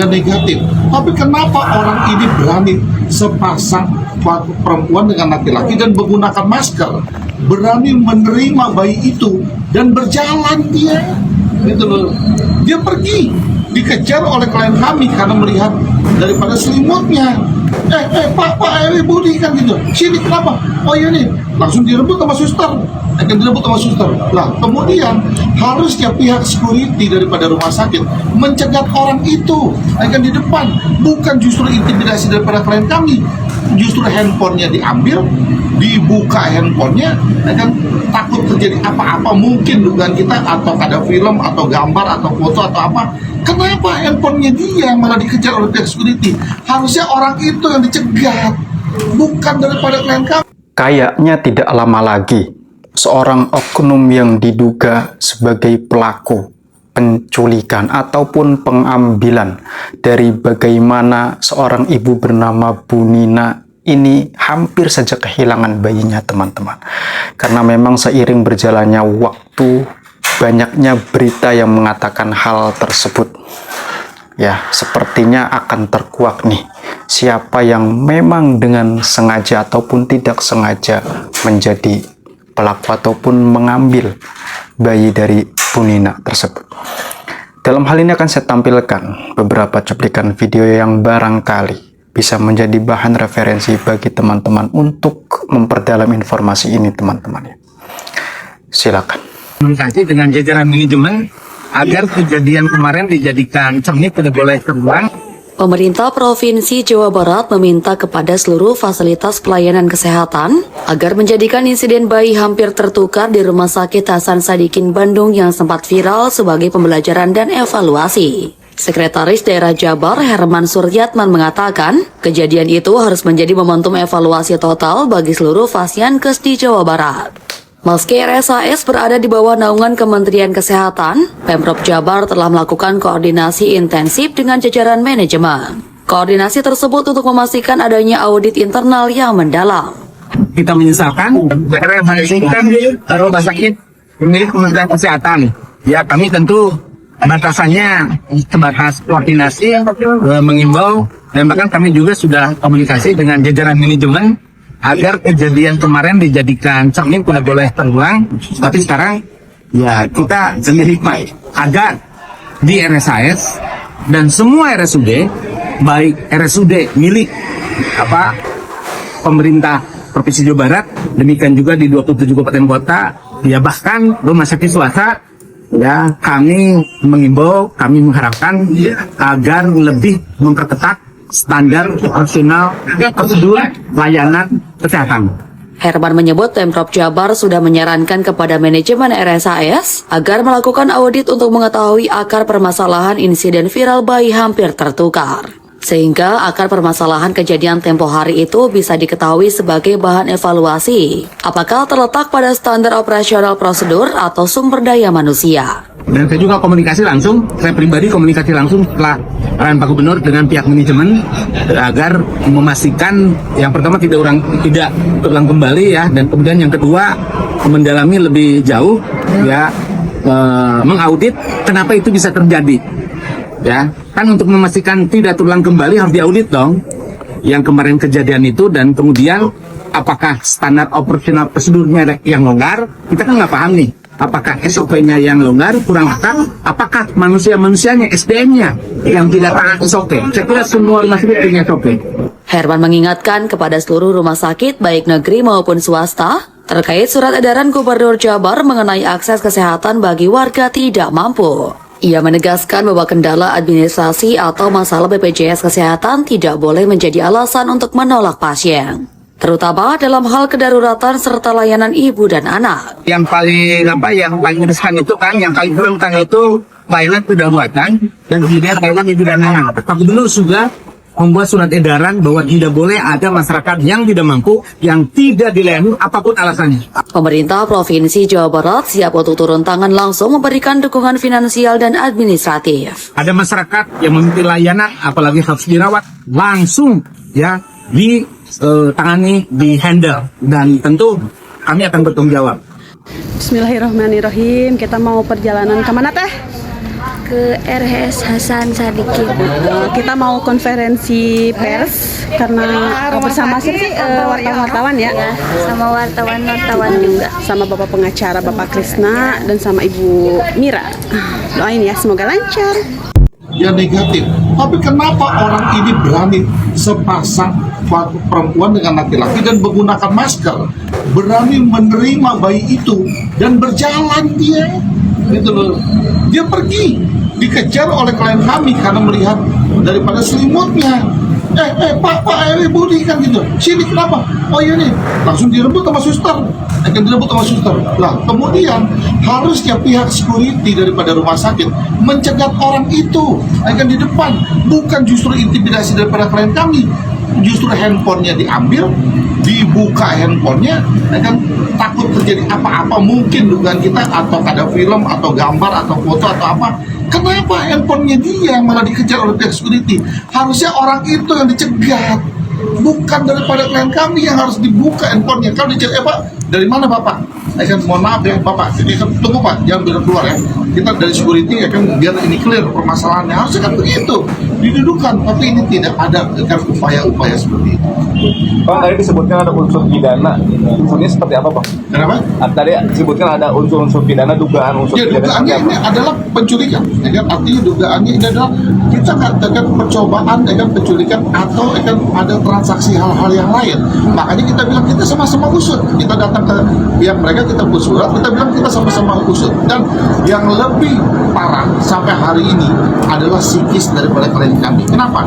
yang negatif. Tapi kenapa orang ini berani sepasang perempuan dengan laki-laki dan menggunakan masker, berani menerima bayi itu dan berjalan dia, gitu loh. Dia pergi, dikejar oleh klien kami karena melihat daripada selimutnya. Pak, Budi kan gitu. Sini kenapa? Oh iya nih, langsung direbut sama suster. Lah, kemudian harusnya pihak security daripada rumah sakit mencegat orang itu akan di depan, bukan justru intimidasi daripada klien kami. Justru handphonenya diambil, dibuka handphonenya, akan takut terjadi apa-apa mungkin dugaan kita, atau ada film atau gambar atau foto atau apa. Kenapa handphonenya dia malah dikejar oleh pihak security? Harusnya orang itu yang dicegat, bukan daripada klien kami. Kayaknya tidak lama lagi, seorang oknum yang diduga sebagai pelaku penculikan ataupun pengambilan dari bagaimana seorang ibu bernama Bu Nina ini hampir saja kehilangan bayinya, teman-teman. Karena memang seiring berjalannya waktu, banyaknya berita yang mengatakan hal tersebut. Ya, sepertinya akan terkuak nih siapa yang memang dengan sengaja ataupun tidak sengaja menjadi pelaku ataupun mengambil bayi dari Bu Nina tersebut. Dalam hal ini akan saya tampilkan beberapa cuplikan video yang barangkali bisa menjadi bahan referensi bagi teman-teman untuk memperdalam informasi ini, teman-teman. Silakan. Komunikasi dengan jajaran manajemen agar kejadian kemarin dijadikan cermin tidak boleh terulang. Pemerintah Provinsi Jawa Barat meminta kepada seluruh fasilitas pelayanan kesehatan agar menjadikan insiden bayi hampir tertukar di Rumah Sakit Hasan Sadikin Bandung yang sempat viral sebagai pembelajaran dan evaluasi. Sekretaris Daerah Jabar Herman Suryatman mengatakan, kejadian itu harus menjadi momentum evaluasi total bagi seluruh Fasyankes di Jawa Barat. Meski RSAS berada di bawah naungan Kementerian Kesehatan, Pemprov Jabar telah melakukan koordinasi intensif dengan jajaran manajemen. Koordinasi tersebut untuk memastikan adanya audit internal yang mendalam. Kita menyesalkan RSAS kan rumah sakit milik Kementerian Kesehatan. Ya, kami tentu batasannya sebatas koordinasi, mengimbau, dan bahkan kami juga sudah komunikasi dengan jajaran manajemen agar kejadian kemarin dijadikan cermin tidak boleh terulang. Tapi sekarang ya kita sendiri agar di RSAS dan semua RSUD, baik RSUD milik pemerintah Provinsi Jawa Barat, demikian juga di 27 kabupaten kota, ya bahkan rumah sakit swasta, ya kami mengimbau, kami mengharapkan agar lebih memperketat standar operasional prosedur layanan kesehatan. Herman menyebut Pemprov Jabar sudah menyarankan kepada manajemen RSAS agar melakukan audit untuk mengetahui akar permasalahan insiden viral bayi hampir tertukar. Sehingga akar permasalahan kejadian tempo hari itu bisa diketahui sebagai bahan evaluasi. Apakah terletak pada standar operasional prosedur atau sumber daya manusia. Dan saya juga komunikasi langsung, saya pribadi komunikasi langsung setelah arahan Pak Gubernur dengan pihak manajemen agar memastikan yang pertama tidak terulang kembali ya, dan kemudian yang kedua mendalami lebih jauh ya, mengaudit kenapa itu bisa terjadi. Ya, kan untuk memastikan tidak terulang kembali harus diaudit dong yang kemarin kejadian itu, dan kemudian apakah standar operasional prosedurnya yang longgar, kita kan nggak paham nih. Apakah SOP-nya yang longgar, kurang akal? Apakah manusianya, SDM-nya yang tidak taat SOP? Saya kira semua rumah sakit punya SOP. Herman mengingatkan kepada seluruh rumah sakit baik negeri maupun swasta terkait surat edaran Gubernur Jabar mengenai akses kesehatan bagi warga tidak mampu. Ia menegaskan bahwa kendala administrasi atau masalah BPJS Kesehatan tidak boleh menjadi alasan untuk menolak pasien, terutama dalam hal kedaruratan serta layanan ibu dan anak. Yang paling riskan itu kan, yang paling rentan itu layanan kedaruratan dan kemudian layanan ibu dan anak. Pak Gubernur sudah membuat surat edaran bahwa tidak boleh ada masyarakat yang tidak mampu yang tidak dilayani apapun alasannya. Pemerintah Provinsi Jawa Barat siap untuk turun tangan langsung memberikan dukungan finansial dan administratif. Ada masyarakat yang memiliki layanan apalagi harus dirawat langsung ya ditangani, di-handle, dan tentu kami akan bertanggung jawab. Bismillahirrahmanirrahim. Kita mau perjalanan kemana teh? ke RHS Hasan Sadikin. Kita mau konferensi pers karena bersama wartawan ya, Sama wartawan juga. sama Bapak pengacara Bapak Krisna dan sama Ibu Mira. Doain ya, semoga lancar. Ya negatif. Tapi kenapa orang ini berani sepasang perempuan dengan laki-laki dan menggunakan masker, berani menerima bayi itu dan berjalan dia, gitu loh. Dia pergi, dikejar oleh klien kami karena melihat daripada selimutnya. Pak, Budi kan gitu. Sini kenapa? Oh iya nih, langsung direbut sama suster. Akan direbut sama suster. Lah, kemudian harusnya pihak security daripada rumah sakit mencegat orang itu akan di depan, bukan justru intimidasi daripada klien kami. Justru handphonenya diambil, dibuka handphonenya, kan takut terjadi apa-apa mungkin dugaan kita, atau ada film atau gambar atau foto atau apa. Kenapa handphonenya dia yang malah dikejar oleh pihak security? Harusnya orang itu yang dicegat, bukan daripada klien kami yang harus dibuka handphonenya. Kalau dicegat, Pak, dari mana Bapak? Mohon maaf ya Bapak, ini tunggu Pak, jangan bilang keluar ya. Kita dari security biar ini clear permasalahannya. Harusnya kan begitu, didudukan, tapi ini tidak ada upaya-upaya seperti itu. Bang, tadi disebutkan ada unsur pidana. Unsurnya seperti apa, Bang? Kenapa? Tadi disebutkan ada unsur-unsur pidana, dugaan unsur Ya, pidana. dugaannya ini adalah penculikan, ya kan? Artinya dugaannya ini adalah kita katakan percobaan, ya kan, penculikan atau ya kan, ada transaksi hal-hal yang lain. Makanya kita bilang kita sama-sama usut. Kita datang ke pihak mereka, kita buat surat, kita bilang kita sama-sama usut. Dan yang lebih parah sampai hari ini adalah psikis daripada klien kami. Kenapa?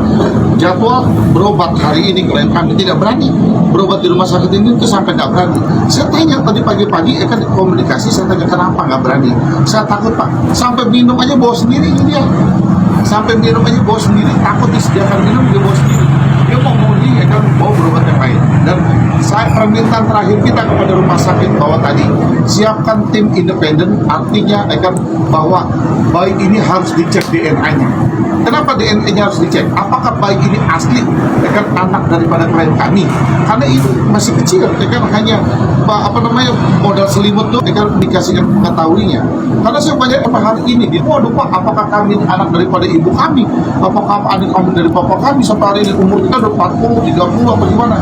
Jadwal berobat hari ini klien kami tidak berani berobat di rumah sakit ini itu sampai nggak berani. Saya tanya tadi pagi-pagi, kan komunikasi, saya tanya kenapa nggak berani. Saya takut Pak, sampai minum aja bawa sendiri ini dia. Sampai minum aja bawa sendiri, takut disediakan minum dia bawa sendiri. Dia mau dia kan mau berobat yang lain. Dan saya permintaan terakhir kita kepada rumah sakit bahwa tadi siapkan tim independen, artinya kan bahwa bayi ini harus dicek DNA-nya. Kenapa DNA-nya harus dicek? Apakah bayi ini asli kan anak daripada klien kami? Karena itu masih kecil, kan hanya modal selimut tuh kan dikasihkan mengetahuinya. Karena saya banyak hari ini dia, waduh Pak, apakah kami ini anak daripada ibu kami? Apakah adik kami dari bapak kami? Sampai hari ini umur kita udah 40, 30 apa gimana?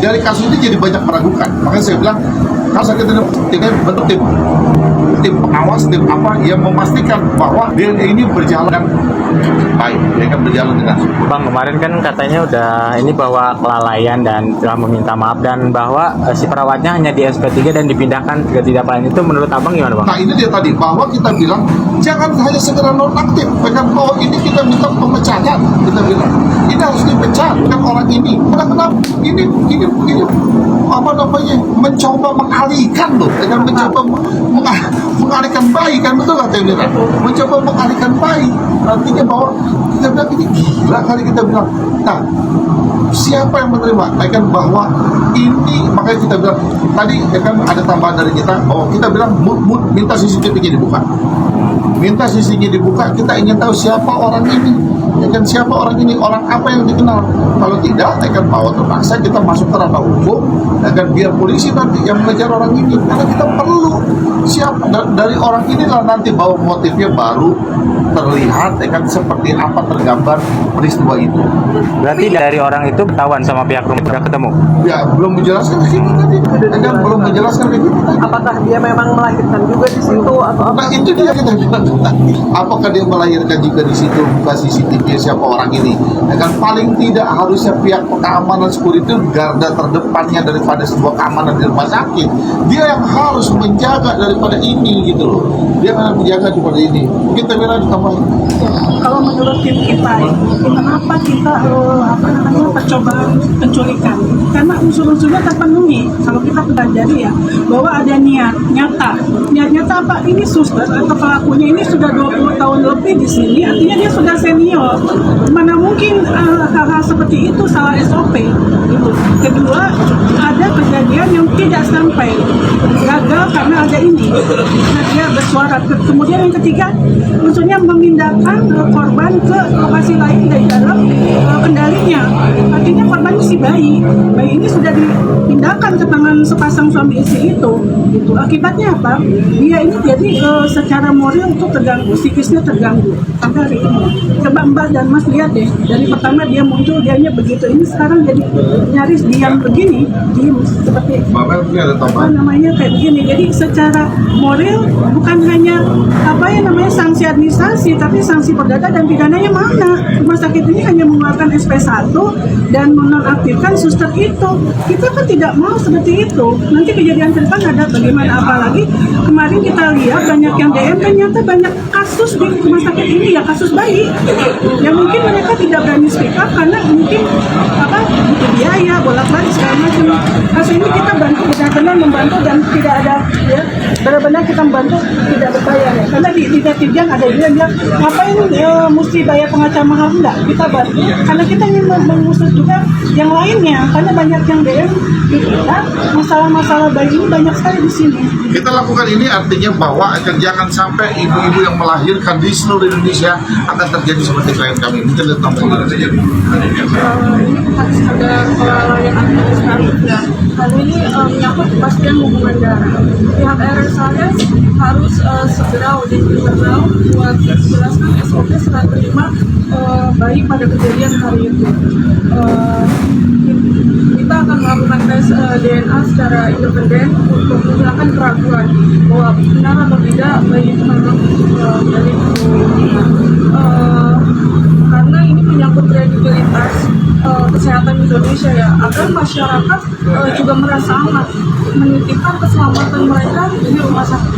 Dari kasus ini jadi banyak meragukan. Makanya saya bilang, kalau saya kita bentuk tim pengawas, tim apa yang memastikan bahwa DNA ini berjalan baik, ya kan, berjalan dengan Bang, kemarin kan katanya udah ini bahwa kelalaian dan telah meminta maaf, dan bahwa si perawatnya hanya di SP3 dan dipindahkan ke tidak lain. Itu menurut Abang gimana, Bang? Nah, ini dia tadi bahwa kita bilang jangan hanya segera nonaktif, kan bahwa ini kita minta pemecahan, kita bilang ini harus dipecat kan orang ini. Kenapa ini apa namanya, mencoba mengalihkan loh, kan mencoba mengalihkan bayi, kan betul kata ini kan, mencoba mengalihkan bayi. Artinya bahwa kita bilang ini gila kali, kita bilang. Nah, siapa yang menerima? Kan bahwa ini, makanya kita bilang tadi kan ada tambahan dari kita bahwa kita bilang minta CCTV-nya dibuka. Minta CCTV-nya dibuka, kita ingin tahu siapa orang ini. Ya kan, siapa orang ini, orang apa yang dikenal. Kalau tidak, ya kan, bahwa terpaksa kita masuk ke ranah hukum, ya kan, biar polisi nanti yang mengejar orang ini. Karena kita perlu siapa dari orang inilah nanti bahwa motifnya baru terlihat, ya kan, seperti apa tergambar peristiwa itu. Berarti dari orang itu ketahuan sama pihak rumah, udah ketemu? Ya, belum menjelaskan ke kita tadi. Ya kan, belum menjelaskan ke kita tadi. Apakah dia memang melahirkan juga di situ atau apa? Nah, itu dia kita bilang tadi. Apakah dia melahirkan juga di situ, buka CCTV siapa orang ini? Ya kan, paling tidak harusnya pihak keamanan security itu garda terdepannya daripada sebuah keamanan di rumah sakit. Dia yang harus menjaga daripada ini gitu loh. Dia yang menjaga daripada ini. Kita bilang ditambahin. Kalau menurut tim kita, kenapa kita percobaan penculikan? Karena unsur-unsurnya terpenuhi. Kalau kita pelajari ya, bahwa ada niat nyata apa? Ini suster atau pelakunya ini sudah 20 tahun lebih di sini, artinya dia sudah senior. Mana mungkin hal-hal seperti itu salah SOP. Gitu. Kedua, ada kejadian yang tidak sampai, gagal karena ada ini. Nah, dia bersuara. Kemudian yang ketiga, unsurnya memindahkan korban ke lokasi lain dari dalam kendalinya. Artinya korbannya si bayi ini sudah dipindahkan ke tangan sepasang suami istri itu, gitu. Akibatnya apa? Dia ini jadi secara moral itu terganggu, psikisnya terganggu sampai hari ini. Coba Mbak dan Mas lihat deh, dari pertama dia muncul dianya begitu, ini sekarang jadi nyaris diam begini, diam seperti apa namanya kayak begini. Jadi secara moral bukan hanya apa ya namanya sanksi administrasi, tapi sanksi perdata dan pidananya mana? Rumah sakit ini hanya mengeluarkan SP1 dan menonaktifkan suster itu. Kita kan tidak mau seperti itu. Nanti kejadian ke depan ada bagaimana, apalagi kemarin kita lihat banyak yang DM, ternyata banyak kasus di rumah sakit ini ya, kasus bayi. Ya mungkin mereka tidak berani speak up karena mungkin apa butuh biaya, bolak-balik segala macam. Kasus ini kita bantu, benar-benar membantu dan tidak ada ya, benar-benar kita membantu tidak berbayar ya. Karena di netizen ada juga yang bilang ngapain mesti bayar pengacara mahal, enggak, kita bantu karena kita ingin mengusut juga yang lainnya, karena banyak yang DM di kita masalah-masalah bayi ini banyak sekali di sini. Kita lakukan ini artinya bahwa jangan sampai ibu-ibu yang melahirkan di seluruh Indonesia akan terjadi seperti klien kami. Mungkin ada tambahan terjadi. Ini harus ada kelalaian administratif ya. Hal ini menyangkut kepastian hubungan darah. Pihak RSAS harus segera audit internal buat menjelaskan SOP serah terima bayi pada kejadian hari itu. Kita akan melakukan tes DNA secara independen untuk menghilangkan keraguan bahwa benar atau tidak bayi itu memang dari karena ini menyangkut kredibilitas kesehatan Indonesia ya, agar masyarakat juga merasa aman menitipkan keselamatan mereka di rumah sakit.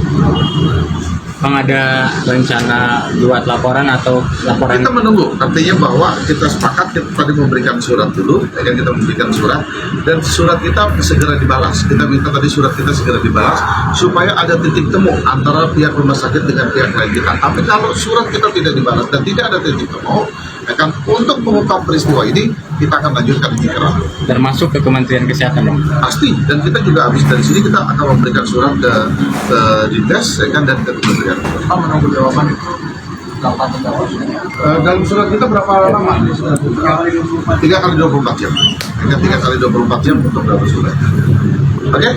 Bang, ada rencana buat laporan atau laporan? Kita menunggu, artinya bahwa kita sepakat kita tadi memberikan surat dulu, ya, kita memberikan surat dan surat kita segera dibalas. Kita minta tadi surat kita segera dibalas supaya ada titik temu antara pihak rumah sakit dengan pihak lain kita. Tapi kalau surat kita tidak dibalas dan tidak ada titik temu, akan untuk mengungkap peristiwa ini kita akan lanjutkan uji keras. Termasuk ke Kementerian Kesehatan, Bang? Pasti, dan kita juga habis dari sini kita akan memberikan surat ke Dinkes ya kan, dan ke Kementerian. Pak menunggu jawaban itu kapan Dalam surat kita berapa lama? 3 kali 24 jam. Ingat 3 kali 24 jam untuk dapat surat. Oke?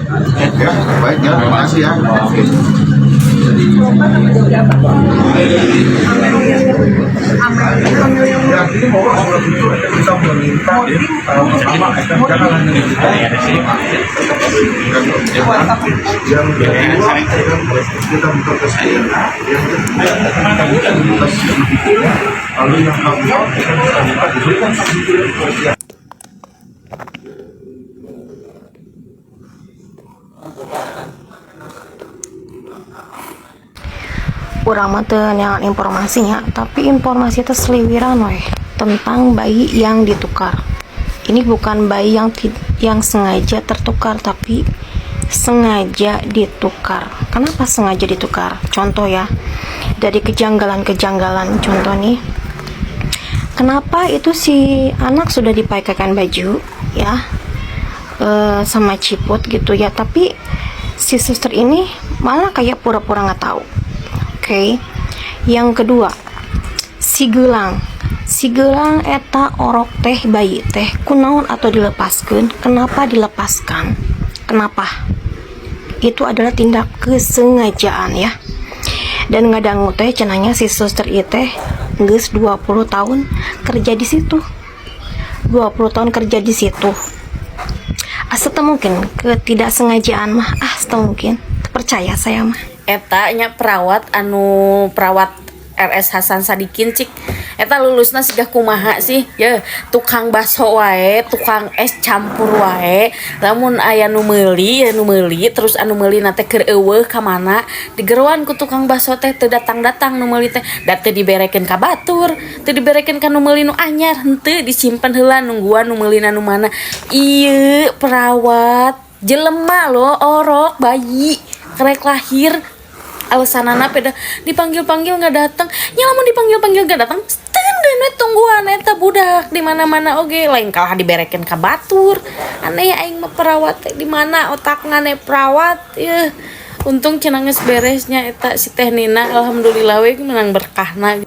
Ya, baik ya. Terima kasih ya. Oke. Ya, ini bahwa surat itu kita meminta pertama jangan hanya kita yang kedua kita minta tes DNA, yang ketiga kita minta tes lalu yang keempat kita minta diberikan sanksi. Kurang meten yang informasinya, tapi informasi itu seliwiran weh tentang bayi yang ditukar. Ini bukan bayi yang sengaja tertukar, tapi sengaja ditukar. Kenapa sengaja ditukar? Contoh ya, dari kejanggalan-kejanggalan. Contoh nih, kenapa itu si anak sudah dipakaikan baju ya sama ciput gitu ya, tapi si suster ini malah kayak pura-pura nggak tahu. Oke. Yang kedua, si gelang eta orok teh bayi teh kunaon atau dilepaskan. Kenapa dilepaskan? Kenapa? Itu adalah tindak kesengajaan ya. Dan ngadangu teh cenanya si suster teh geus 20 tahun kerja di situ. 20 tahun kerja di situ. Asa mungkin ketidaksengajaan mah, mungkin. Percaya saya mah. Eta nya perawat RS Hasan Sadikin cik eta lulusna sigah kumaha sih ya, tukang baso wae, tukang es campur wae, lamun aya nu meuli terus anu meuli nate keur eueuh ka mana digeroan ku tukang baso teh teu datang-datang nu meuli teh da teu diberekeun ka batur, teu diberekeun ka nu meuli nu anyar, henteu disimpen heula nungguan nu meulina nu mana. Ieu perawat jelema lo orok bayi kerek lahir alasanana peda dipanggil-panggil nggak datang, nya lamun dipanggil-panggil nggak datang tenden we tungguan eta budak di mana-mana oge, lain kalah diberekeun ka batur. Aneh aing mah perawat di mana otakna ne perawat ya. Untung cenah geus beresnya eta si Teh Nina, alhamdulillah we menang berkahna.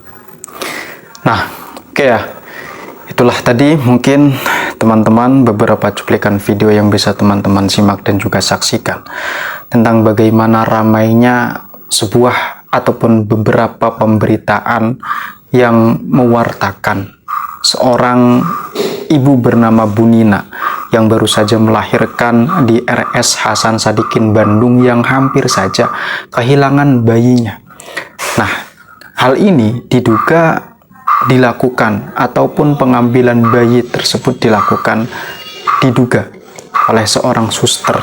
Nah, oke ya. Itulah tadi mungkin teman-teman beberapa cuplikan video yang bisa teman-teman simak dan juga saksikan tentang bagaimana ramainya sebuah ataupun beberapa pemberitaan yang mewartakan seorang ibu bernama Bu Nina yang baru saja melahirkan di RS Hasan Sadikin Bandung yang hampir saja kehilangan bayinya. Nah, hal ini diduga dilakukan ataupun pengambilan bayi tersebut dilakukan diduga oleh seorang suster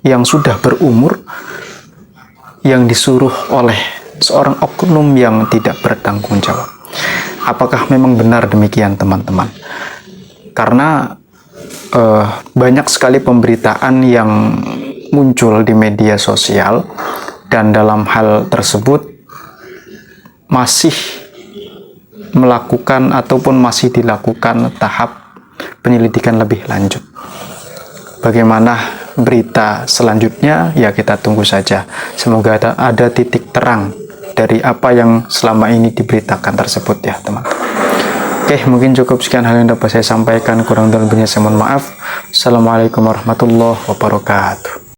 yang sudah berumur yang disuruh oleh seorang oknum yang tidak bertanggung jawab. Apakah memang benar demikian, teman-teman? Karena banyak sekali pemberitaan yang muncul di media sosial dan dalam hal tersebut masih melakukan ataupun masih dilakukan tahap penyelidikan lebih lanjut. Bagaimana berita selanjutnya? Ya, kita tunggu saja. Semoga ada titik terang dari apa yang selama ini diberitakan tersebut ya, teman. Oke, mungkin cukup sekian hal yang dapat saya sampaikan. Kurang dan lebihnya saya mohon maaf. Assalamualaikum warahmatullahi wabarakatuh.